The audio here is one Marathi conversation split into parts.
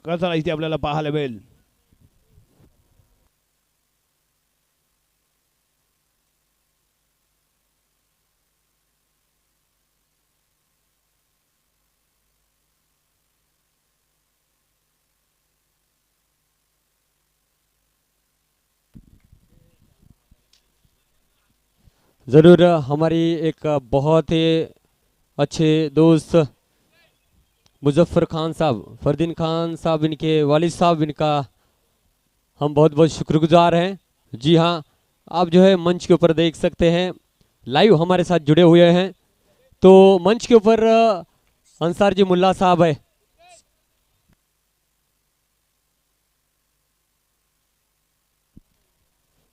करताना इथे आपल्याला पाहायला मिळेल. ज़रूर हमारी एक बहुत ही अच्छे दोस्त मुजफ्फर खान साहब, फरदीन खान साहब, इनके वालिद साहब, इनका हम बहुत बहुत शुक्रगुजार हैं. जी हाँ, आप जो है मंच के ऊपर देख सकते हैं, लाइव हमारे साथ जुड़े हुए हैं. तो मंच के ऊपर अंसार जी मुल्ला साहब है.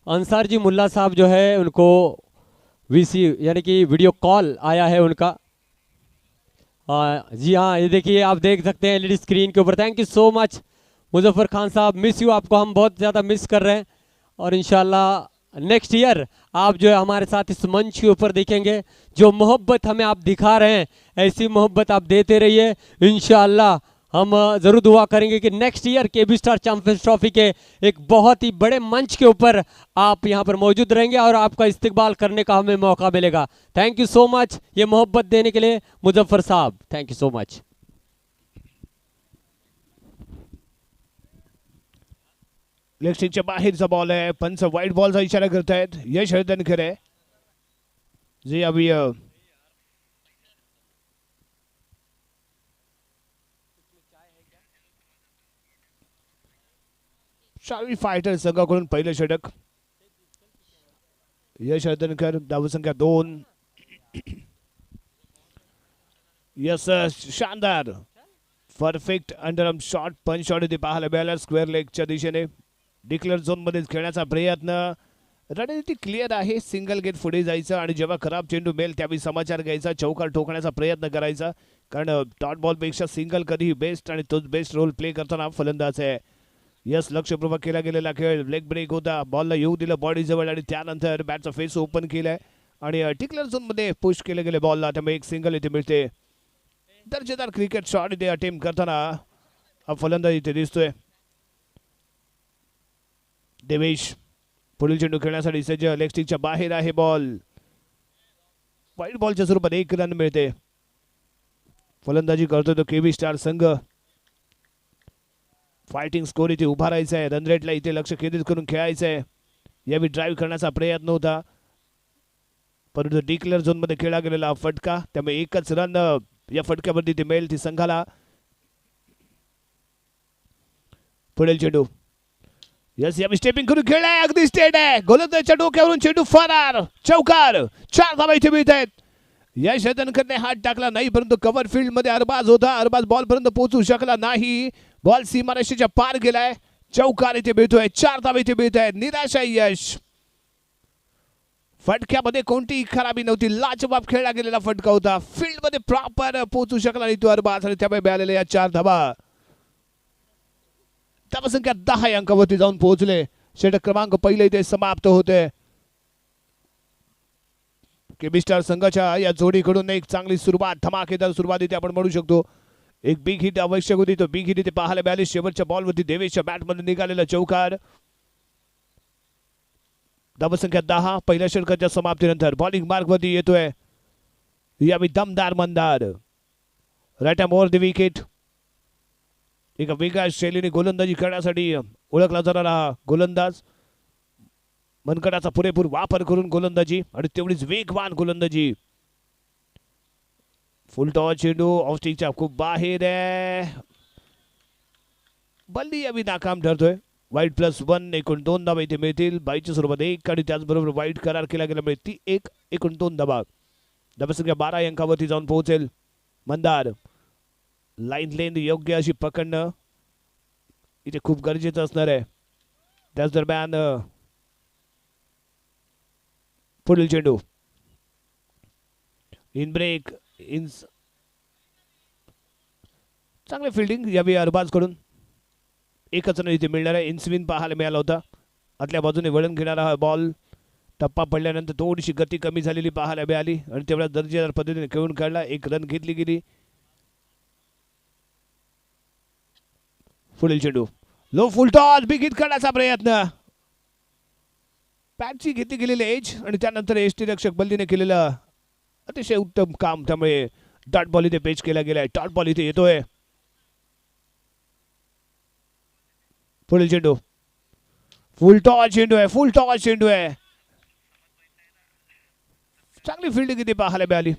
अंसार जी मुल्ला साहब जो है उनको वीसी यानी कि वीडियो कॉल आया है उनका. जी हाँ, ये देखिए आप देख सकते हैं एलईडी स्क्रीन के ऊपर. Thank you so much Muzaffar Khan साहब, मिस यू, आपको हम बहुत ज़्यादा मिस कर रहे हैं. और इंशाल्लाह नेक्स्ट ईयर आप जो है हमारे साथ इस मंच के ऊपर देखेंगे. जो मोहब्बत हमें आप दिखा रहे हैं ऐसी मोहब्बत आप देते रहिए. इंशाल्लाह हम ज़रूर दुआ करेंगे कि next year KB star champions trophy के एक बहुत ही बड़े मंच के ऊपर आप यहाँ पर मौजूद रहेंगे और आपका इस्तकबाल करने का हमें मौका मिलेगा. थैंक यू सो मच ये मोहब्बत देने के लिए मुजफ्फर साहब, thank you so much. Leg स्टिकच्या बाहेरचा बॉल आहे. पंच वाईट बॉलचा इशारा करतायत. यश हळदणकर आहे जे अभी शावी फायटर संघाकडून पहिलं षटक. यश हळदणकर, धावसंख्या 2. यस शानदार परफेक्ट अंडरआर्म शॉट, पंच शॉट इथे पाहायला मिळाला स्क्वेअर लेगच्या दिशेने. डिक्लेअर झोन मध्ये खेळण्याचा प्रयत्न. रणनीती क्लिअर आहे. सिंगल गेट पुढे जायचं आणि जेव्हा खराब चेंडू मिळेल त्यावेळी समाचार घ्यायचा, चौकार ठोकण्याचा प्रयत्न करायचा. कारण डॉट बॉल पेक्षा सिंगल कधीही बेस्ट आणि तोच बेस्ट रोल प्ले करताना फलंदाज आहे. यस लक्षपूर्वक केला गेलेला खेळ. लेग ब्रेक होता, बॉलला येऊ दिलं बॉडी जवळ आणि त्यानंतर बॅटचा फेस ओपन केलाय आणि डिक्लेअर झोन मध्ये पुश केले गेले बॉलला. त्यामुळे एक सिंगल इथे मिळते. दर्जेदार क्रिकेट शॉट इथे अटेम्प्ट करताना हा फलंदाज इथे दिसतोय. देवेश पुढील चेंडू खेळण्यासाठी सज्ज. लेग स्टिकच्या बाहेर आहे बॉल. वाईट बॉलच्या स्वरूपात 1 रन मिळते. फलंदाजी करतोय तो केबी स्टार संघ. फायटिंग स्कोर इथे उभा राहायचा आहे. रन रेटला इथे लक्ष केंद्रित करून खेळायचं आहे. यावेळी ड्राईव्ह करण्याचा प्रयत्न होता परंतु डिक्लेअर झोन मध्ये खेळला गेलेला फटका. त्यामुळे एकच रन या फटक्यावरती ते मिळेल ती संघाला. पुढील चेंडू. यस यावेळी स्टेपिंग करून खेळलाय. अगदी स्टेट आहे. गोलंदाजाच्या डोक्यावरून चेंडू फरार. चौकार. 4 धावा इथे मिळत आहेत. यश हळदणकरने हात टाकला नाही परंतु कव्हर फील्ड मध्ये अरबाज होता. अरबाज बॉल पर्यंत पोहोचू शकला नाही. बॉल सीमारेषेच्या पार गेलाय. चौकार इथे मिळतोय. 4 धावा इथे मिळत आहेत. निराश आहे यश. फटक्यामध्ये कोणतीही खराबी नव्हती. लाजवाब खेळला गेलेला फटका होता. फील्ड मध्ये प्रॉपर पोहोचू शकला नाही तो अरबाज आणि त्यामुळे मिळालेल्या या 4 धावा. धावसंख्या 10 या अंकावरती जाऊन पोहोचले. षटक क्रमांक पहिले इथे समाप्त होते. केबी स्टार संघाच्या या जोडीकडून एक चांगली सुरुवात, धमाकेदार सुरुवात इथे आपण म्हणू शकतो. एक बिग हिट आवश्यक होती. तो बिग हिट इथे पाहायला मिळाली. शेवटच्या बॉलवरती देवेशच्या बॅटमध्ये निघालेला चौकार. धावसंख्या 10 पहिल्या षटकाच्या समाप्तीनंतर बॉलिंग मार्कवरती येतोय यावेळी दमदार Mandar. Right hand over the wicket. एका वेगळ्या शैलीने गोलंदाजी करण्यासाठी ओळखला जाणारा गोलंदाज. मनगटाचा पुरेपूर वापर करून गोलंदाजी आणि तेवढीच वेगवान गोलंदाजी. फुल टॉस चेंडू ऑफ स्टिकच्या खूप बाहेर आहे. बल्ली यावी नाकाम ठरतोय. वाईट +1 एकूण 2 धावा इथे मिळतील. बाईच्या स्वरूपात 1 आणि त्याचबरोबर वाईट करार केला गेल्यामुळे ती 1 एकूण 2 धावा. धावसंख्या 12 या अंकावरती जाऊन पोहोचेल. मंदार लाईन लेंथ योग्य अशी पकडणं इथे खूप गरजेचं असणार आहे. त्याच दरम्यान पुढील चेंडू. इन ब्रेक इन चांगले फिल्डिंग यावेळी अरबाज कडून. एकच रन इथे मिळणार आहे. इन्स्विन पाहायला मिळाला होता. आतल्या बाजूने वळण घेणारा हा बॉल टप्पा पडल्यानंतर थोडीशी गती कमी झालेली पाहायला मिळाली आणि तेवढ्या दर्जेदार पद्धतीने खेळून काढला. 1 रन घेतली गेली. पुढील चेंडू लो फुल टॉस बिग हिट करण्याचा प्रयत्न पॅटची घेतली गेलेली एज आणि त्यानंतर एसटी रक्षक बल्लीने केलेलं अतिशय उत्तम काम त्यामुळे डॉट बॉल इथे पेच केला गेलाय डॉट बॉल इथे येतोय पुढील चेंडू फुल टॉस चेंडू आहे फुल टॉस चेंडू आहे चांगली फिल्डिंग इथे पाहायला मिळाली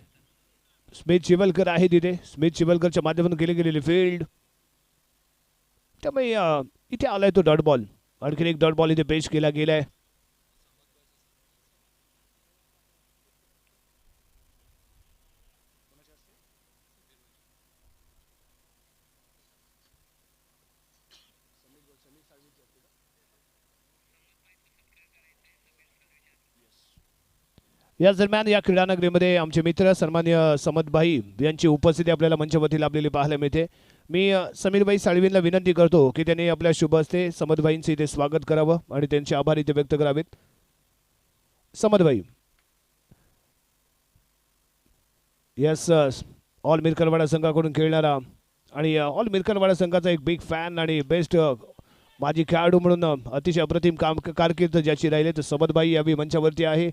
स्मिथ चिवलकर आहे तिथे स्मिथ चिवलकरच्या माध्यमातून केली गेलेली फील्ड त्यामुळे इथे आलाय तो डॉट बॉल आणखीन एक डॉट बॉल इथे पेच केला गेलाय याच दरम्यान या क्रीडानगरीमध्ये आमचे मित्र सन्मान्य समदभाई यांची उपस्थिती आपल्याला मंचावरती लाभलेली पाहायला मिळते मी समीरभाई साळवींना विनंती करतो की त्यांनी आपल्या शुभ हस्ते समदभाईंचे इथे स्वागत करावं आणि त्यांचे आभार इथे व्यक्त करावेत समदभाई यस ऑल मिरकरवाडा संघाकडून खेळणारा आणि ऑल मिरकरवाडा संघाचा एक बिग फॅन आणि बेस्ट माजी खेळाडू म्हणून अतिशय अप्रतिम कारकीर्द ज्याची राहिले तर समदभाई यावी मंचावरती आहे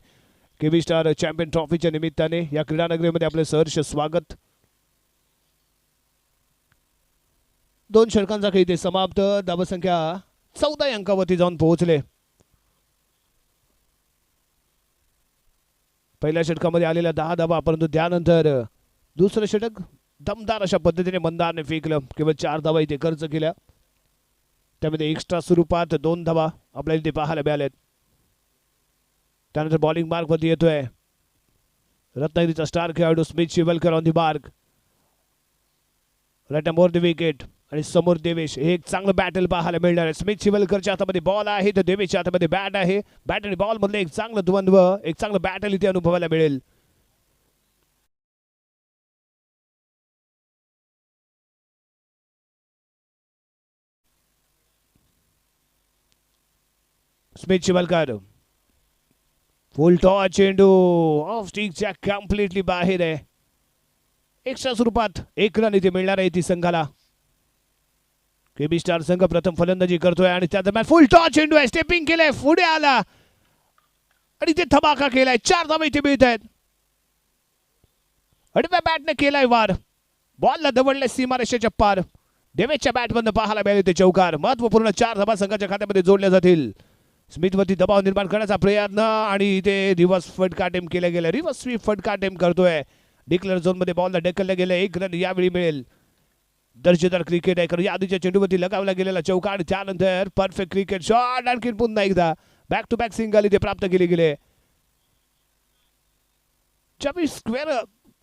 केबी स्टार चॅम्पियन ट्रॉफीच्या निमित्ताने या क्रीडानगरीमध्ये आपले सहर्ष स्वागत 2 षटकांचा खेळ इथे समाप्त धावसंख्या 14 अंकावरती जाऊन पोहोचले पहिल्या षटकामध्ये आलेल्या 10 धावा परंतु त्यानंतर दुसरं षटक दमदार अशा पद्धतीने मंदारने फेकलं केवळ 4 धावा इथे खर्च केल्या त्यामध्ये एक्स्ट्रा स्वरूपात 2 धावा आपल्याला इथे पाहायला मिळाल्यात त्यानंतर बॉलिंग मार्कवरती येतोय रत्नागिरीचा स्टार खेळाडू Smith Chivalkar on the mark right more the wicket आणि समोर देवेश हे एक चांगलं बॅटल पाहायला मिळणार आहे स्मिथ चिवलकरच्या हातामध्ये बॉल आहे तर देवेशच्या हातामध्ये बॅट आहे बॅट आणि बॉल मधलं एक चांगलं द्वंद्व एक चांगलं बॅटल इथे अनुभवायला मिळेल स्मिथ चिवलकर फुल टॉस चेंडू ऑफ स्टिकच्या कम्प्लिटली बाहेर आहे एक्स्ट्रा स्वरूपात 1 रन इथे मिळणार आहे ती संघाला केबी स्टार संघ प्रथम फलंदाजी करतोय आणि त्या दरम्यान फुल टॉस चेंडू आहे स्टेपिंग केलंय पुढे आला आणि ते धमाका केलाय 4 धावा इथे मिळत आहेत अडव्या बॅटने केलाय वार बॉलला दवडले सीमारेषेच्या पार डेव्हिसच्या बॅटमधून पाहायला मिळाले ते चौकार महत्वपूर्ण 4 धावा संघाच्या खात्यामध्ये जोडल्या जातील स्मिथवरती दबाव निर्माण करण्याचा प्रयत्न आणि इथे रिव्हर्स फटका अटेम्प्ट केला गेला रिव्हर्स स्वीप फटका अटेम्प्ट करतोय डिक्लेअर झोन मध्ये बॉलला ढकललं गेलं 1 रन यावेळी मिळेल दर्जेदार क्रिकेट आहे कारण या आधीच्या चेंडूवरती लगावला गेलेला चौका आणि त्यानंतर परफेक्ट क्रिकेट शॉट आणखी पुन्हा एकदा बॅक टू बॅक सिंगल इथे प्राप्त केले गेले ज्यावेळी स्क्वेअर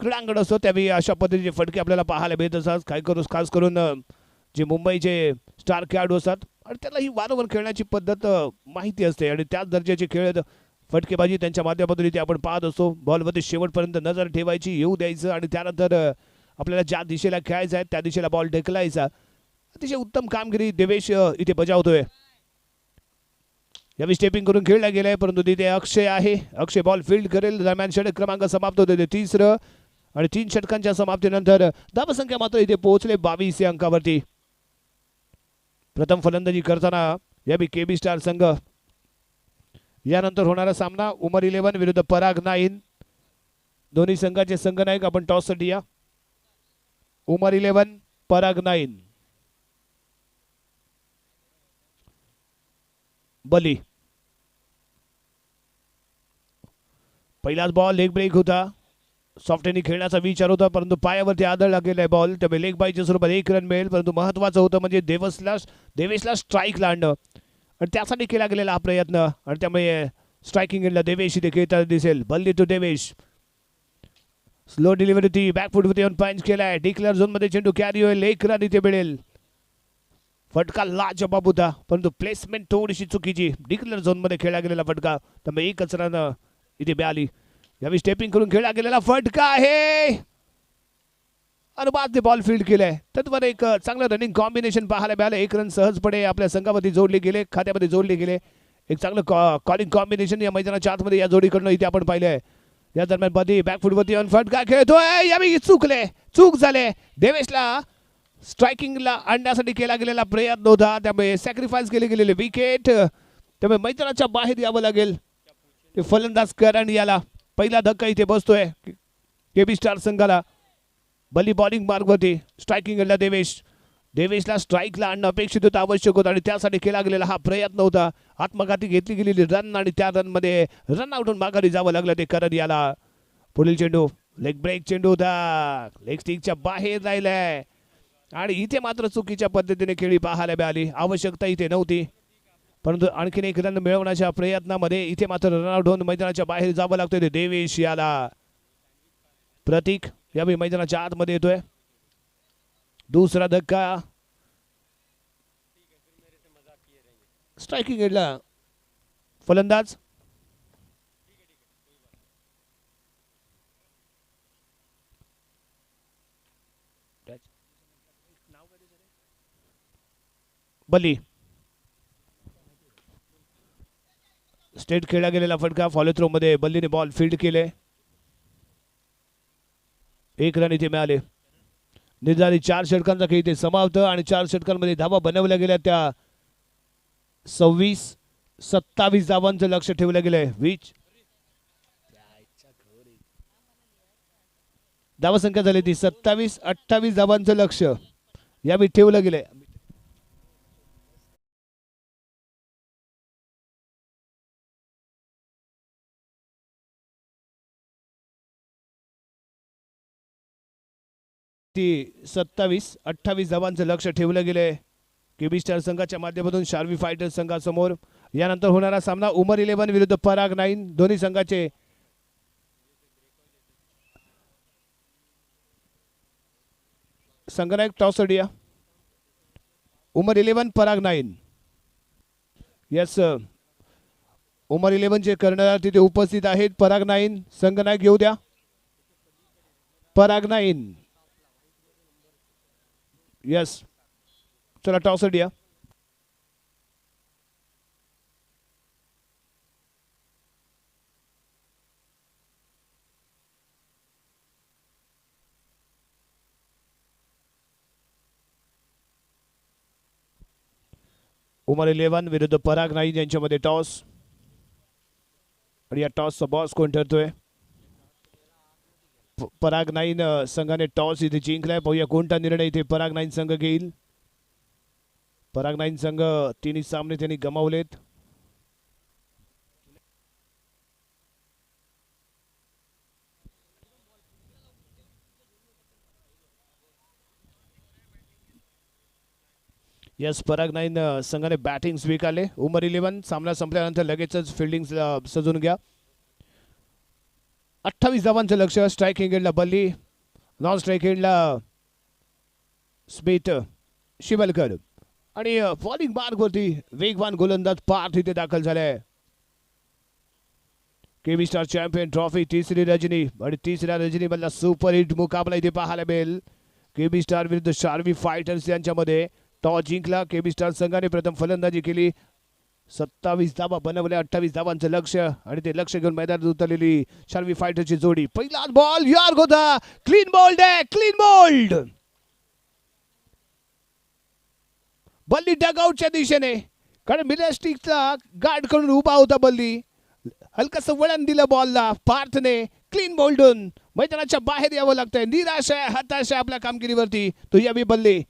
क्रीडांगण असतो त्यावेळी अशा पद्धतीचे फटके आपल्याला पाहायला मिळत असतात खास करून जे मुंबईचे स्टार खेळाडू असतात आणि त्याला ही वारंवार खेळण्याची पद्धत माहिती असते आणि त्याच दर्जाचे खेळ फटकेबाजी त्यांच्या माध्यमातून इथे आपण पाहत असतो बॉलवरती शेवटपर्यंत नजर ठेवायची येऊ द्यायचं आणि त्यानंतर आपल्याला ज्या दिशेला खेळायचं आहे त्या दिशेला बॉल ढकलायचा अतिशय उत्तम कामगिरी देवेश इथे बजावतोय यावेळी स्टेपिंग करून खेळला गेलाय परंतु तिथे अक्षय आहे अक्षय बॉल फील्ड करेल दरम्यान षटक क्रमांक समाप्त होते 3रं आणि 3 षटकांच्या समाप्तीनंतर धावसंख्या मात्र इथे पोहोचले 22 या अंकावरती प्रथम फलंदाजी करताना यावेळी केबी स्टार संघ यानंतर होणारा सामना उमर 11 विरुद्ध पराग 9 दोन्ही संघाचे संघनायक आपण टॉस साठी या उमर 11 पराग 9 बली पहिलाच बॉल लेग ब्रेक होता सॉफ्टनी खेळण्याचा विचार होता परंतु पायावरती आदळला गेलाय बॉल त्यामुळे लेग बायच्या स्वरूपात 1 रन मिळेल परंतु महत्वाचं होतं म्हणजे देवेशला स्ट्राईकला आणणं आणि त्यासाठी केला गेलेला हा प्रयत्न आणि त्यामुळे स्ट्रायकिंग एंडला देवेश इथे खेळताना दिसेल बल्ली टू देवेश स्लो डिलिव्हरी होती बॅकफुटवरती येऊन पंच केलाय डिक्लेअर झोन मध्ये चेंडू कॅरी होईल 1 रन इथे मिळेल फटका लाजवाब होता परंतु प्लेसमेंट थोडीशी चुकीची डिक्लेअर झोन मध्ये खेळला गेलेला फटका त्यामुळे 1 रन इथे मिळाली यावेळी स्टेपिंग करून खेळला गेलेला फटका आहे आणि बाद ते बॉल फील्ड केलाय त्यावर एक चांगलं रनिंग कॉम्बिनेशन पाहायला मिळालं 1 रन सहजपणे आपल्या संघामध्ये जोडले गेले खात्यामध्ये जोडले गेले एक चांगलं कॉलिंग कॉम्बिनेशन या मैदानाच्या आतमध्ये या जोडीकडनं इथे आपण पाहिलंय या दरम्यान बदी बॅकफुटवरती येऊन फटका खेळतोय यावेळी चूक झाले देवेशला स्ट्रायकिंगला आणण्यासाठी केला गेलेला प्रयत्न होता, त्यामुळे सॅक्रिफाईस केले गेलेले विकेट, त्यामुळे मैदानाच्या बाहेर यावं लागेल. ते फलंदाज करण याला पहिला धक्का इथे बसतोय केबी स्टार संघाला. बली बॉलिंग मार्गवरती स्ट्रायकिंग एंडला देवेशला स्ट्राईकला आणणं अपेक्षित होतं, आवश्यक होतं आणि त्यासाठी केला गेलेला हा प्रयत्न होता. आत्मघाती घेतली गेलेली रन आणि त्या रनमध्ये रन आउट होऊन माघारी जावं लागलं ते करण याला. पुढील चेंडू लेग ब्रेक चेंडू होता, लेग स्टिकच्या बाहेर राहिलाय आणि इथे मात्र चुकीच्या पद्धतीने खेळी पाहायला मिळाली. आवश्यकता इथे नव्हती, परंतु आणखीन एक रन मिळवण्याच्या प्रयत्नामध्ये इथे मात्र रनआउट होऊन मैदानाच्या बाहेर जावं लागतंय ते देवेश याला. प्रतीक यावेळी मैदानाच्या आतमध्ये येतोय. दुसरा धक्का स्ट्रायकिंग एंडला फलंदाज बली. स्टेट खेळला गेलेला फटका, फॉलो थ्रो मध्ये बल्लीने बॉल फील्ड केले. एक रन इथे मिळाले. निर्धारित 4 षटकांचा खेळ इथे समाप्त आणि 4 षटकांमध्ये धावा बनवल्या गेल्या त्या 26-27 धावांचं लक्ष ठेवलं गेलंय. धावा संख्या झाली ती 27-28 धावांचं लक्ष यावेळी ठेवलं गेलंय. ती 27-28 धावांचं लक्ष ठेवलं गेलंय केबी स्टार संघाच्या माध्यमातून शार्वी फायटर्स संघासमोर. यानंतर होणारा सामना उमर 11 विरुद्ध पराग 9. दोन्ही संघाचे संघनायक टॉस अडिया. उमर 11 पराग 9. यस, उमर 11 चे कर्णधार तिथे उपस्थित आहेत. पराग 9 संघनायक येऊ द्या. पराग 9 यस, चला टॉस अडिया. उमर 11 विरुद्ध पराग 9 यांच्यामध्ये टॉस आणि या टॉसचा बॉस कोण ठरतोय? पराग 9 संघाने टॉस इथे जिंकलाय. पाहूया कोणता निर्णय इथे पराग 9 संघ घेईल. पराग 9 संघ तिन्ही सामने त्यांनी गमावलेत. यस, पराग 9 संघाने बॅटिंग स्वीकारले. उमर 11 सामना संपल्यानंतर लगेचच फिल्डिंग सजून घ्या. 28 धावांचं लक्ष. स्ट्रायकिंग एंडला बल्ली, नॉन स्ट्राईक एंडला स्मिथ शिवलकर आणि बॉलिंग मार्गवरती वेगवान गोलंदाज पार्थ इथे दाखल झालाय. केबी स्टार चॅम्पियन ट्रॉफी तिसरी रजनी आणि तिसऱ्या रजनीमधला सुपर हिट मुकाबला इथे पाहायला मिळेल. केबी स्टार विरुद्ध शार्वी फायटर्स यांच्यामध्ये. टॉस जिंकला केबी स्टार संघाने. प्रथम फलंदाजी केली. 27 धावा बनवल्या. 28 धावांचं लक्ष आणि ते लक्ष घेऊन मैदानात उतरलेली शार्वी फायटरची जोडी. पहिला बॉल यार्क होता. क्लीन बोल्ड आहे, क्लीन बोल्ड. बल्ली डगआउटच्या दिशेने, कारण मिलेस्टिकचा गार्ड करून उभा होता बल्ली. हलकसं वळण दिलं बॉलला पार्थने. क्लीन बोल्डून मैदानाच्या बाहेर यावं लागतंय. निराश आहे, हताश आहे आपल्या कामगिरीवरती तो यावी बल्ली.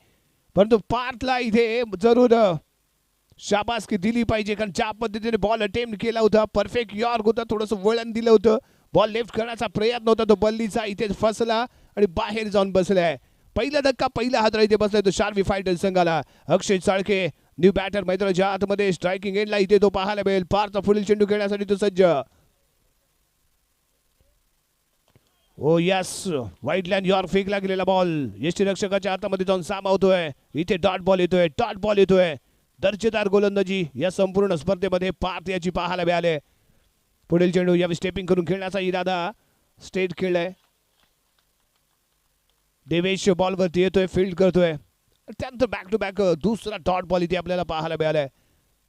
परंतु पार्थला इथे जरूर शाबासकी दिली पाहिजे, कारण ज्या पद्धतीने बॉल अटेम्प्ट केला होता, परफेक्ट यॉर्क होता. थोडंसं वळण दिलं होतं, बॉल लेफ्ट करण्याचा प्रयत्न होता तो बल्लीचा, इथे फसला आणि बाहेर जाऊन बसलाय. पहिला धक्का, पहिला हादरा इथे बसलाय तो शार्वी फायटर्स संघाला. अक्षय चाळके न्यू बॅटर मैदानाच्या आतमध्ये. स्ट्रायकिंग एंडला इथे तो पाहायला मिळेल. पार्थचा पुढील चेंडू खेळण्यासाठी तो सज्ज. ओ यस, व्हाईट लँड यॉर्क फेकला गेलेला बॉल यष्टीरक्षकाच्या हातामध्ये जाऊन सामावतोय. इथे डॉट बॉल येतोय, डॉट बॉल येतोय. दर्जेदार गोलंदाजी या संपूर्ण स्पर्धेमध्ये पार्थ याची पाहायला मिळाले. पुढील चेंडू यावेळी स्टेपिंग करून खेळण्याचा इरादा. स्टेट खेळलाय. देवेश बॉलवरती येतोय, फील्ड करतोय. त्यानंतर बॅक टू बॅक दुसरा डॉट बॉल इथे आपल्याला पाहायला मिळालाय.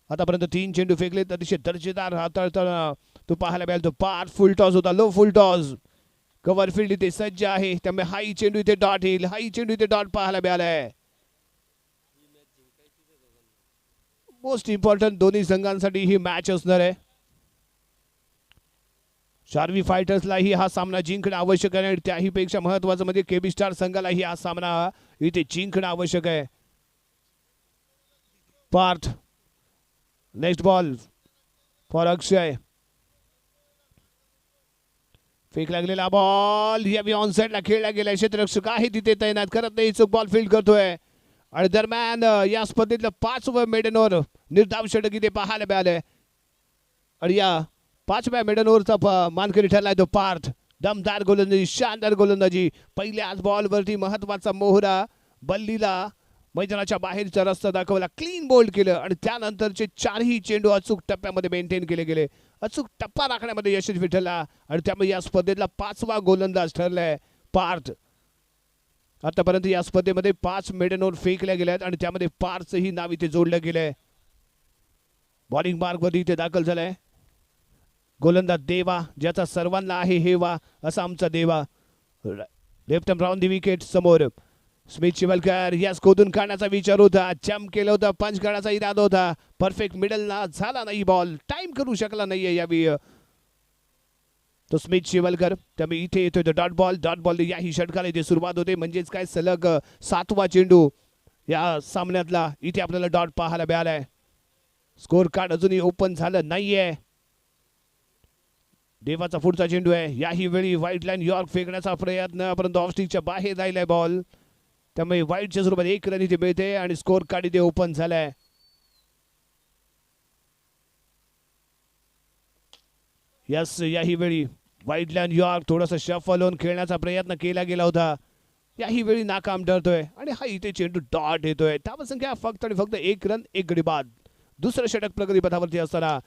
आतापर्यंत 3 चेंडू फेकले, अतिशय दर्जेदार हाताळताना तो पाहायला मिळाला. तो पार्थ फुल टॉस होता, लो फुल टॉस. कव्हर फील्ड इथे सज्ज आहे, त्यामुळे हाई चेंडू इथे डॉट येईल. हाई चेंडू इथे डॉट पाहायला मिळालाय. मोस्ट इम्पॉर्टंट दोन्ही संघांसाठी ही मॅच असणार आहे. शार्वी फायटर्सलाही हा सामना जिंकणं आवश्यक आहे आणि त्याही पेक्षा महत्वाचं म्हणजे केबी स्टार संघालाही हा सामना इथे जिंकणं आवश्यक आहे. Parth, next ball for Akshay. फेक लागलेला बॉल या ऑन साइडला खेळला गेला. क्षेत्ररक्षक आहे तिथे तैनात करत नाही, चूक बॉल फील्ड करतोय. आणि दरम्यान या स्पर्धेतलं 5वं मेडन ओव्हर निर्धाव षटक इथे पाहायला मिळालंय. आणि या 5व्या मेडन ओव्हरचा मानकरी ठरलाय तो पार्थ. दमदार गोलंदाजी, शानदार गोलंदाजी. पहिल्याच बॉलवरती महत्वाचा मोहरा बल्लीला मैदानाच्या बाहेरचा रस्ता दाखवला, क्लीन बोल्ड केलं आणि त्यानंतरचे 4ही चेंडू अचूक टप्प्यामध्ये मेंटेन केले गेले. अचूक टप्पा राखण्यामध्ये यशस्वी ठरला आणि त्यामुळे या स्पर्धेतला 5वा गोलंदाज ठरलाय पार्थ. आतापर्यंत या स्पर्धेमध्ये 5 मेडन ओव्हर फेकल्या गेल्यात आणि त्यामध्ये पार्थचंही नाव इथे जोडलं गेलंय. बॉलिंग मार्गवरती इथे दाखल झालाय गोलंदाज देवा, ज्याचा सर्वांना आहे हेवा असा आमचा देवा. लेफ्ट आर्म राऊंड दी विकेट समोर. स्मिथ शिवलकर यास खोदून काढण्याचा विचार होता, जम्प केलं होतं, पंच करण्याचा इरादा होता. परफेक्ट मिडलला झाला नाही बॉल, टाइम करू शकला नाहीये यावेळी तो स्मिथ शिवलकर. त्यामुळे इथे येतोय तो डॉट बॉल याही षटकाला इथे सुरुवात होते. म्हणजेच काय सलग 7वा चेंडू या सामन्यातला इथे आपल्याला डॉट पाहायला मिळालाय. स्कोर कार्ड अजूनही ओपन झालं नाहीये. देवाचा पुढचा चेंडू आहे. याही वेळी व्हाईट लाईन यॉर्क फेकण्याचा प्रयत्न, परंतु ऑफस्टिकच्या बाहेर राहिलाय बॉल. त्यामुळे व्हाईटच्या स्वरूपात 1 रन इथे मिळते आणि स्कोर कार्ड इथे ओपन झालाय. यस, याही वेळी व्हाईट लाईन यॉर्क थोडासा शफल होऊन खेळण्याचा प्रयत्न केला गेला होता, याही वेळी नाकाम ठरतोय आणि हा इथे चेंडू डॉट येतोय. धावसंख्या फक्त आणि फक्त 1 रन 1 गडी बाद. दुसरं षटक प्रगतीपथावरती असताना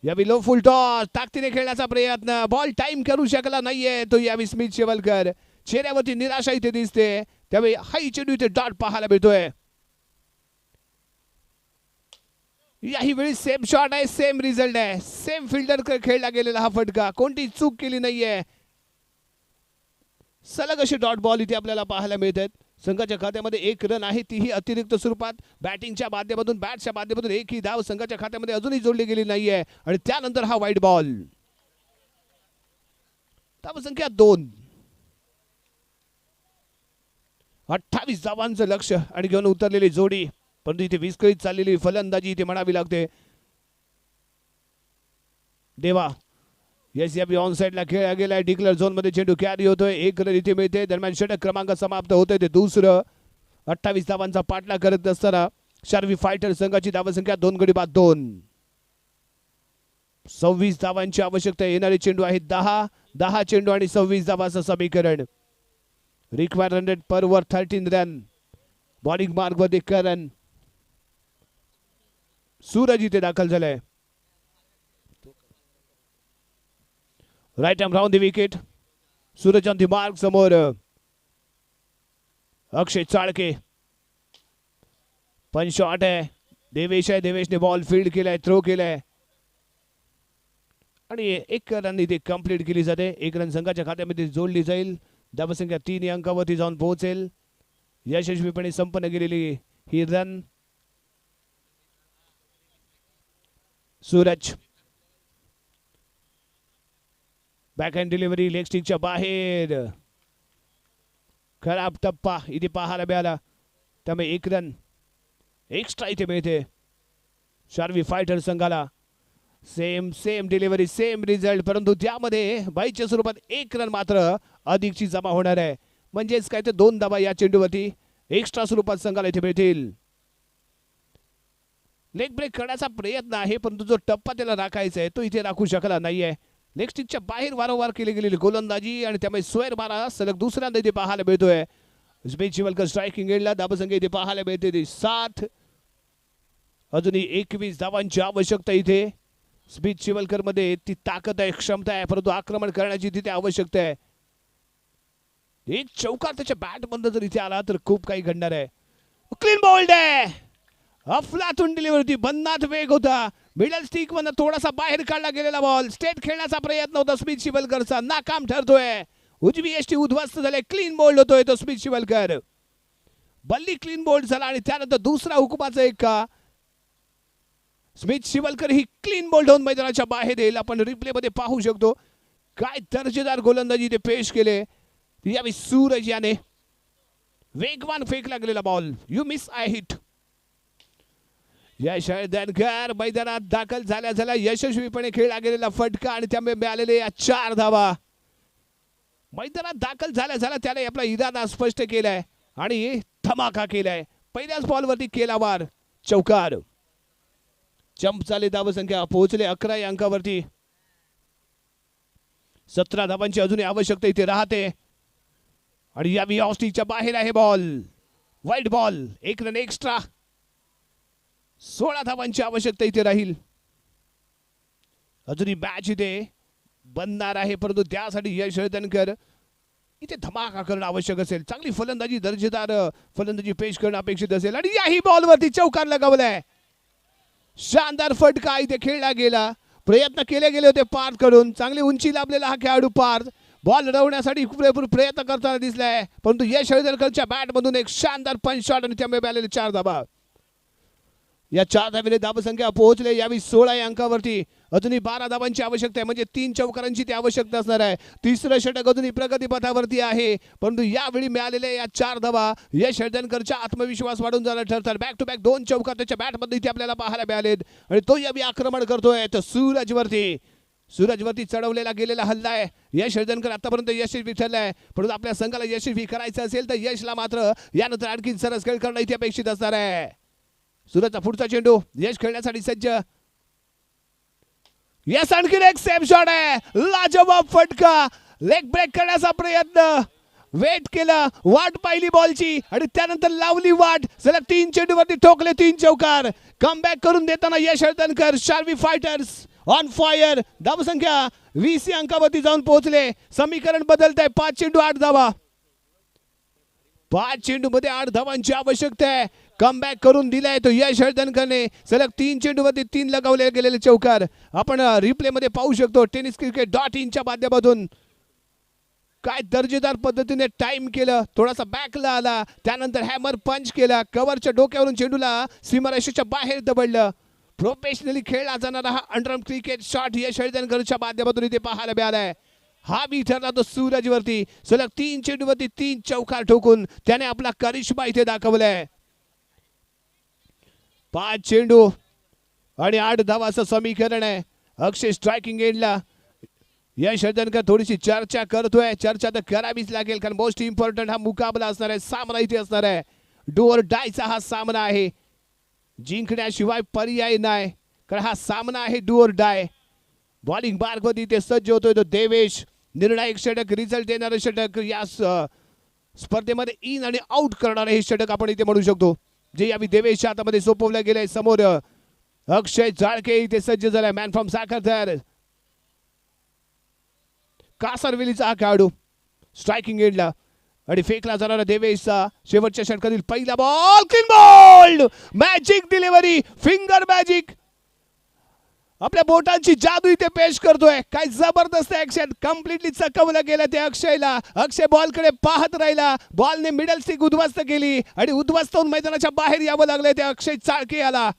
यावेळी लो फुल टॉस ताकदीने खेळण्याचा प्रयत्न, बॉल टाइम करू शकला नाहीये तो यावेळी स्मिथ शिवलकर. चेहऱ्यावरती निराशा इथे दिसते. त्यावेळी हा चेंडू इथे डॉट पाहायला मिळतोय. याही वेळी सेम शॉट आहे, सेम रिझल्ट आहे, सेम फिल्डर खेळला गेलेला हा फटका, कोणती चूक केली नाहीये. सलग असे डॉट बॉल इथे आपल्याला पाहायला मिळतात. संघाच्या खात्यामध्ये 1 रन आहे, तीही अतिरिक्त स्वरूपात. बॅटिंगच्या माध्यमातून, बॅटच्या माध्यमातून एकही धाव संघाच्या खात्यामध्ये अजूनही जोडली गेली नाहीये. आणि त्यानंतर हा वाईट बॉल. धावसंख्या 2. 28 धावांचं लक्ष आणि घेऊन उतरलेली जोडी, परंतु इथे विस्कळीत चाललेली फलंदाजी इथे म्हणावी लागते. देवा यस या ऑन साइडला खेळला गेलाय. डिक्लेअर झोन मध्ये चेंडू कॅरी होतोय, 1 रन इथे मिळते. दरम्यान षटक क्रमांक समाप्त होतोय ते दुसरं. 28 धावांचा पाठलाग करत असताना शार्वी फायटर संघाची धावसंख्या 2 गडी बाद 2. 26 धावांची आवश्यकता. येणारे चेंडू आहेत 10 चेंडू आणि 26 धावांचं समीकरण. Required run rate per over 13 रन. बॉलिंग मार्गमध्ये करण. सूरज इथे दाखल झालाय. Right arm round the wicket. Suraj on the mark समोर. अक्षय चाळके. पण शॉट आहे. देवेश आहे, देवेशने बॉल फील्ड केलाय, थ्रो केलाय आणि 1 रन इथे कंप्लीट केली जाते. 1 रन संघाच्या खात्यामध्ये जोडली जाईल. धावसंख्या 3 अंकावरती जाऊन पोहोचेल. यशस्वीपणे संपन्न केलेली ही run. Suraj backhand delivery leg स्टिकच्या बाहेर. खराब टप्पा इथे पाहायला मिळाला. त्यामुळे 1 रन एक्स्ट्रा इथे मिळते शार्वी फायटर संघाला. सेम डिलिव्हरी, सेम रिझल्ट, परंतु त्यामध्ये बाईच्या स्वरूपात 1 रन मात्र अधिकची जमा होणार आहे. म्हणजेच काय तर 2 धावा या चेंडूवरती एक्स्ट्रा स्वरूपात संघाला इथे मिळतील. लेग ब्रेक करण्याचा प्रयत्न आहे, परंतु जो टप्पा त्याला राखायचा आहे तो इथे राखू शकला नाहीये. लेग स्टिकच्या बाहेर वारंवार केली गेलेली गोलंदाजी आणि त्यामुळे स्क्वेअर मारा सलग दुसऱ्यांदा इथे पाहायला मिळतोय. स्मिथ शिवलकर स्ट्रायकिंग एंडला. धावसंख्या इथे पाहायला मिळते 7. अजूनही 21 धावांची आवश्यकता इथे. स्मिथ शिवलकर मध्ये ती ताकद आहे, क्षमता आहे, परंतु आक्रमण करण्याची तिथे आवश्यकता आहे. एक चौकार त्याच्या बॅट बंद जर इथे आला तर खूप काही घडणार आहे. क्लीन बोल्ड आहे. अफलातून डिलिव्हरी, बंदात वेग होता. मिडल स्टिक मधून थोडासा बाहेर काढला गेलेला बॉल. स्टेट खेळण्याचा प्रयत्न होता स्मिथ शिवलकरचा, नाकाम ठरतोय. उजवी यष्टी उद्ध्वस्त झाले. क्लीन बोल्ड होतोय तो स्मिथ शिवलकर. बल्ली क्लीन बोल्ड झाला आणि त्यानंतर दुसरा हुकुमाचा 1. स्मिथ शिवलकर ही क्लीन बॉल होऊन मैदानाच्या बाहेर येईल. आपण रिप्ले मध्ये पाहू शकतो काय दर्जेदार गोलंदाजी ते पेश केले. यावेळी सूरज याने वेगवान फेकला गेलेला ball you miss I hit. Yash Haldankar मैदानात दाखल झाल्या यशस्वीपणे खेळला गेलेला फटका आणि त्यामुळे मिळालेले या 4 धावा. मैदानात दाखल झाल्या त्याने आपला इरादा स्पष्ट केलाय आणि धमाका केलाय. पहिल्याच बॉलवरती केला वार चौकार. चंपचाले धावसंख्या पोहोचले 11 या अंकावरती. 17 धावांची अजूनही आवश्यकता इथे राहते आणि यावेळी ऑस्टिकच्या बाहेर आहे बॉल. वाईट बॉल 1 रन एक्स्ट्रा. 16 धावांची आवश्यकता इथे राहील. अजूनही मॅच इथे बनणार आहे परंतु त्यासाठी यश हळदणकर इथे धमाका करणं आवश्यक असेल. चांगली फलंदाजी दर्जेदार फलंदाजी पेश करणं अपेक्षित असेल आणि याही बॉलवरती चौकार लगावलाय. शानदार फटका इथे खेळला गेला. प्रयत्न केले गेले होते पार करून. चांगली उंची लाभलेला हा खेळाडू पार बॉल रवण्यासाठी पुरेपूर प्रयत्न करताना दिसलाय परंतु यश हळदणकरच्या बॅट मधून एक शानदार पंच शॉट आणि त्यामुळे मिळालेले 4 धावा. या 4 धावेने धावसंख्या पोहोचले यावेळी 16 या अंकावरती. अजूनही 12 धावांची आवश्यकता आहे म्हणजे 3 चौकारांची ती आवश्यकता असणार आहे. तिसरं षटक अजूनही प्रगतीपथावरती आहे परंतु यावेळी मिळालेल्या या 4 धावा यश हळदणकरचा आत्मविश्वास वाढून जाणार ठरतात. बॅक टू बॅक 2 चौकार त्याच्या बॅटमध्ये इथे आपल्याला पाहायला मिळालेत आणि तो यावेळी आक्रमण करतोय. तर सूरजवरती चढवलेला गेलेला हल्ला आहे. यश हळदणकर आतापर्यंत यशस्वी ठरलाय परंतु आपल्या संघाला यशस्वी करायचं असेल तर यशला मात्र यानंतर आणखी सरस खेळ करणं इथे अपेक्षित असणार आहे. सूरजचा पुढचा चेंडू यश खेळण्यासाठी सज्ज. यस आणखी एक सेम शॉट आहे. लाजवाब फटका. लेग ब्रेक करण्याचा प्रयत्न. वेट केला वाट पाहिली बॉलची आणि त्यानंतर लावली वाट. सलग 3 चेंडूवरती ठोकले 3 चौकार. कमबॅक करून देताना यश Haldankar Sharvi fighters on fire. धावसंख्या 20 या अंकावरती जाऊन पोहोचले. समीकरण बदलत आहे. 5 चेंडू 8 धावा. 5 चेंडू मध्ये 8 धावांची आवश्यकता आहे. कमबॅक करून दिलाय तो यश हळदणकरने. सलग 3 चेंडूवरती 3 लगावले गेलेले चौकार आपण रिप्ले मध्ये पाहू शकतो. tenniscricket.in च्या माध्यमातून काय दर्जेदार पद्धतीने टाइम केलं. थोडासा बॅकला आला त्यानंतर हॅमर पंच केला. कव्हरच्या डोक्यावरून चेंडूला सीमारेषेच्या बाहेर दबडलं. प्रोफेशनली खेळला जाणारा हा अंडरआर्म क्रिकेट शॉट यश हळदणकरच्या माध्यमातून इथे पाहायला मिळालाय. हा बी ठरला तो सूरजवरती. सलग 3 चेंडूवरती 3 चौकार ठोकून त्याने आपला करिश्मा इथे दाखवलाय. 5 चेंडू आणि 8 धावाचं समीकरण आहे. अक्षय स्ट्रायकिंग एंडला. यश हळदणकर थोडीशी चर्चा करतोय. चर्चा तर करावीच लागेल कारण मोस्ट इम्पॉर्टंट हा मुकाबला असणार आहे. सामना इथे असणार आहे. डू ऑर डायचा हा सामना आहे. जिंकण्याशिवाय पर्याय नाही कारण हा सामना आहे डू ऑर डाय. बॉलिंग मार्गमध्ये इथे सज्ज होतोय तो देवेश. निर्णायक षटक रिझल्ट देणारे षटक या स्पर्धेमध्ये इन आणि आउट करणारे हे षटक आपण इथे म्हणू शकतो जे यावेळी देवेशच्या हातामध्ये सोपवलं गेलंय. समोर अक्षय जाळके इथे सज्ज झालाय. Man from Sakhartar. कासरवेलीचा हा खेळाडू स्ट्रायकिंग एंडला आणि फेकला जाणारा देवेशचा शेवटच्या षटकातील पहिला ball. Clean ball. Magic delivery. Finger magic. आपल्या बोटांची जादू इथे पेश करतोय. काय जबरदस्त ऍक्शन. कम्प्लिटली चकवलं गेलं ते अक्षयला. अक्षय बॉलकडे पाहत राहिला. बॉलने मिडल स्टिक उद्ध्वस्त केली आणि उद्ध्वस्त होऊन मैदानाच्या बाहेर यावं लागलं ते अक्षय चाळके आला.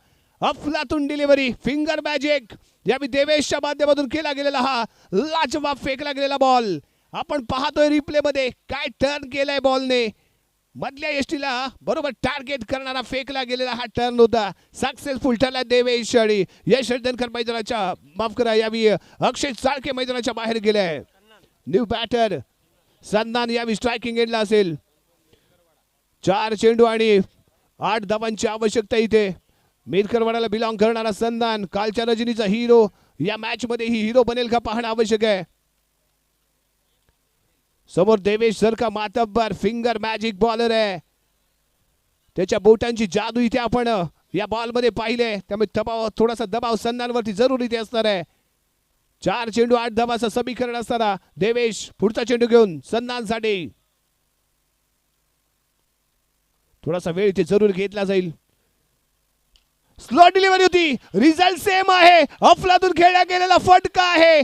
अफलातून डिलिव्हरी. Finger magic. यावेळी देवेशच्या माध्यमातून केला गेलेला हा लाजवाब फेकला गेलेला बॉल आपण पाहतोय रिप्ले मध्ये. काय टर्न केलाय बॉलने. मधल्या यष्टीला बरोबर टार्गेट करणारा फेकला गेलेला हा टर्न होता. सक्सेसफुल ठरला देवेश आणि यश हळदणकर मैदानाच्या माफ करा यावेळी अक्षय चाळके मैदानाच्या बाहेर गेलाय. न्यू बॅटर सन्नान यावेळी स्ट्रायकिंग एंडला असेल. 4 चेंडू आणि 8 धावांची आवश्यकता इथे. मिरकरवाडाला बिलॉंग करणारा सन्नान कालच्या रजनीचा हिरो या मॅच मध्ये ही हिरो बनेल का पाहणं आवश्यक आहे. समोर देवेश सर का मातब्बर फिंगर मॅजिक बॉलर आहे. त्याच्या बोटांची जादू इथे आपण या बॉल मध्ये पाहिले त्यामुळे थोडासा दबाव सन्नानवरती जरूर इथे असणार आहे. 4 चेंडू 8 धावाचं समीकरण असताना देवेश पुढचा चेंडू घेऊन सन्नानसाठी. थोडासा वेळ इथे जरूर घेतला जाईल. स्लो डिलिव्हरी होती. रिझल्ट सेम आहे. अफलातून खेळला गेलेला फटका आहे.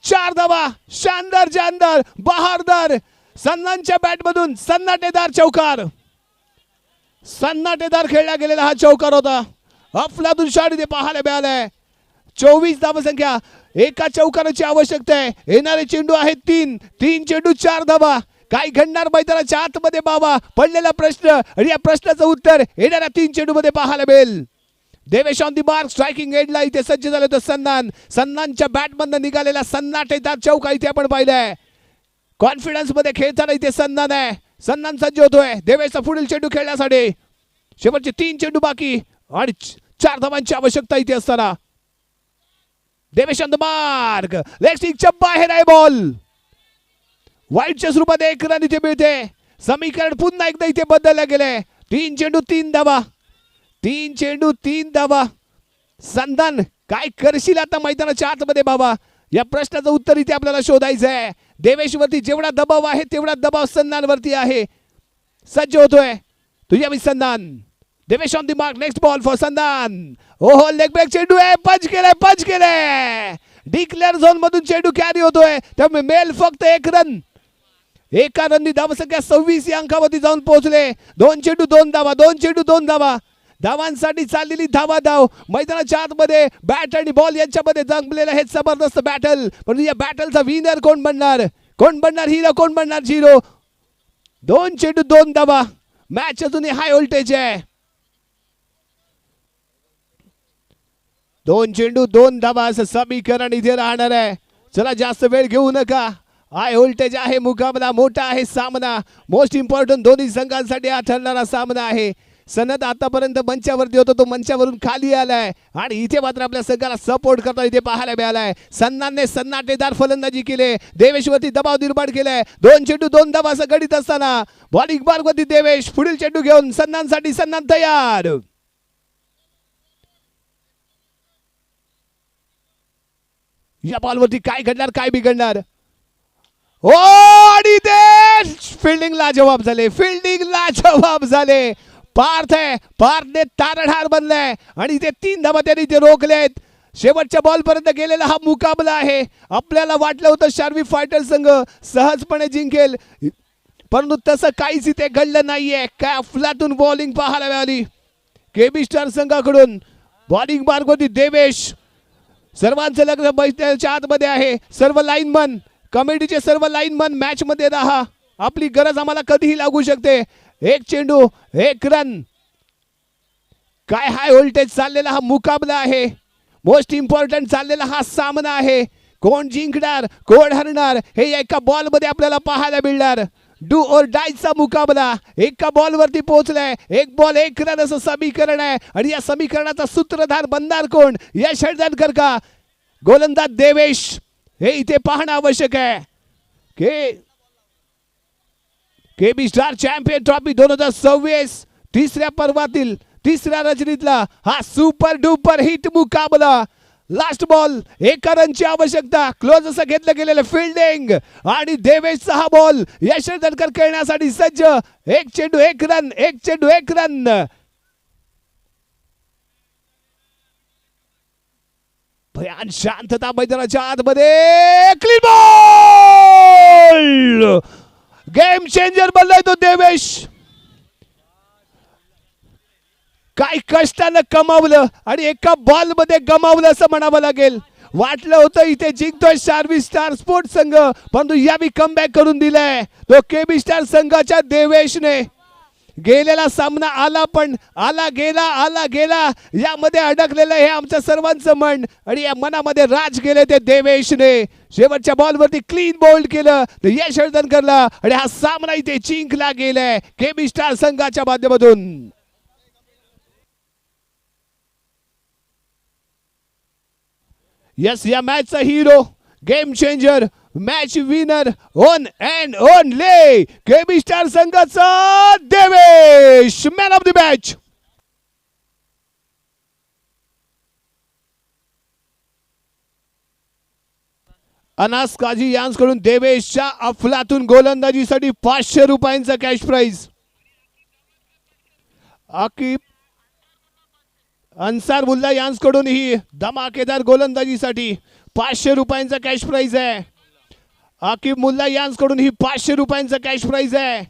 4 धावा. शानदार जानदार बहारदार सन्नानच्या बॅट मधून सन्नाटेदार चौकार. सन्नाटेदार खेळला गेलेला हा चौकार होता अफलातून शॉट इथे पाहायला मिळालाय. 24 धावसंख्या, एका चौकाराची आवश्यकता आहे. येणारे चेंडू आहेत 3 चेंडू 4 धावा. काय घडणार मैदानाच्या आतमध्ये बाबा, पडलेला प्रश्न आणि या प्रश्नाचं उत्तर येणाऱ्या 3 चेंडू मध्ये पाहायला मिळेल. Devesh on the mark, striking एंडला इथे सज्ज झाले होते सन्नानच्या बॅटमधनं निघालेला सन्नाटेदार चौका इथे आपण पाहिलाय. कॉन्फिडन्स मध्ये खेळताना इथे सन्नान आहे. सन्नान सज्ज होतोय देवेशचा पुढील चेंडू खेळण्यासाठी. शेवटचे 3 चेंडू बाकी आणि 4 धावांची आवश्यकता इथे असताना Devesh on the mark, leg स्टिकच्या बाहेर आहे बॉल. वाईटच्या स्वरूपात 1 रन इथे मिळते. समीकरण पुन्हा एकदा इथे बदलले गेले. 3 चेंडू 3 धावा, 3 चेंडू 3 धावा. संधान काय करशील आता मैदानाच्या आतमध्ये बाबा, या प्रश्नाचं उत्तर इथे आपल्याला शोधायचं आहे. देवेशवरती जेवढा दबाव आहे तेवढा दबाव संधानवरती आहे. सज्ज होतोय तुझ्या मी संधान. Devesh on the mark, next ball for संधान. ओहो, लेग ब्रेक चेंडू आहे, पंच केलाय. डिक्लेअर झोन मधून चेंडू कॅरी होतोय, त्यामुळे मेल फक्त 1 रन. एका रननी धावसंख्या 26 या अंकावरती जाऊन पोहोचले. 2 चेंडू 2 धावा, 2 चेंडू 2 धावा. धावांसाठी चाललेली धाव मैदानाच्या आतमध्ये बॅट आणि बॉल यांच्यामध्ये जमलेलं हे जबरदस्त बॅटल. पण या बॅटलचा विनर कोण बनणार हिरो, कोण बनणार झिरो. 2 चेंडू 2 धावा. मॅच अजूनही हाय व्होल्टेज आहे. 2 चेंडू 2 धावा असं समीकरण इथे राहणार आहे. चला जास्त वेळ घेऊ नका. हाय व्होल्टेज आहे, मुकाबला मोठा आहे. सामना मोस्ट इम्पॉर्टंट दोन्ही संघांसाठी हा ठरणारा सामना आहे. सनद आतापर्यंत मंचावरती होता, तो मंचावरून खाली आलाय आणि इथे मात्र आपल्या संघाला सपोर्ट करता इथे पाहायला मिळालाय. सन्नानने सन्नाटेदार फलंदाजी केली, देवेशवरती दबाव निर्माण केलाय. 2 चेंडू 2 धावा असं गणित असताना बॉलिंग मार्गवरती देवेश पुढील चेंडू घेऊन सन्नानसाठी सन्नान तयार. या बॉलवरती काय घडणार, काय बिघडणार. ओ आणि ते फिल्डिंगला जवाब झाले. पार्थने तारडहार बनलाय आणि ते 3 धावा त्यांनी ते रोखलेत. शेवटच्या बॉल पर्यंत गेलेला हा मुकाबला आहे. आपल्याला वाटलं होतं शार्वी फायटर संघ सहजपणे जिंकेल, परंतु तसं काहीच इथे घडलं नाहीये. काय अफलातून बॉलिंग पाहायला मिळाली केबी स्टार संघाकडून. बॉलिंग मार्गवरती देवेश, सर्वांचं लग्न बैठण्याच्या आतमध्ये आहे. सर्व लाईनमन, कमिटीचे सर्व लाईनमन मॅच मध्ये राहा, आपली गरज आम्हाला कधीही लागू शकते. 1 चेंडू 1 रन. काय हाय व्होल्टेज चाललेला हा मुकाबला आहे. मोस्ट इम्पॉर्टंट चाललेला हा सामना आहे. कोण जिंकणार, कोण हरणार हे एका बॉल मध्ये आपल्याला पाहायला मिळणार. डू और डायचा मुकाबला एका बॉल वरती पोहोचलाय. 1 बॉल 1 रन असं समीकरण आहे आणि या समीकरणाचा सूत्रधार बनणार कोण, यश हळदणकर का गोलंदाज देवेश, हे इथे पाहणं आवश्यक आहे. केबी स्टार चॅम्पियन ट्रॉफी 2026 तिसऱ्या पर्वातील तिसऱ्या रजनीतला हा सुपर डुपर हिट मुकाबला. लास्ट बॉल 1 रनची आवश्यकता. क्लोज असं घेतलं गेलेलं फिल्डिंग आणि देवेशचा हा बॉल यश हळदणकर खेळण्यासाठी सज्ज. 1 चेंडू 1 रन, 1 चेंडू 1 रन. भयान शांतता मैदानाच्या आतमध्ये. क्लीन बॉल, गेम चेंजर बनलाय तो देवेश. काय कष्टानं कमावलं आणि एका बॉल मध्ये गमावलं असं म्हणावं लागेल. वाटलं होतं इथे जिंकतोय शार्वी स्टार स्पोर्ट्स संघ, परंतु यावी कमबॅक करून दिलाय तो केबी स्टार संघाच्या देवेशने. गेलेला सामना आला पण आला गेला यामध्ये अडकलेलं हे आमच्या सर्वांचं मन आणि या मनामध्ये राज गेले ते देवेशने. शेवटच्या बॉलवरती क्लीन बोल्ड केलं यश हळदणकरला आणि हा सामना इथे जिंकला गेलाय केबी स्टार संघाच्या माध्यमातून. यस, या मॅचचा hero, game changer, match winner on and only KB star संघाचा Devesh, man of the match. Anas Kazi यांकडून देवेशच्या अफलातून गोलंदाजीसाठी 500 रुपयांचा कॅश प्राइज. आकिब अन्सार मुल्ला यांकडून ही धमाकेदार गोलंदाजीसाठी 500 रुपयांचा कॅश प्राइज आहे. आकिब मुल्ला यांकडून ही 500 रुपयांचा कॅश प्राइज आहे.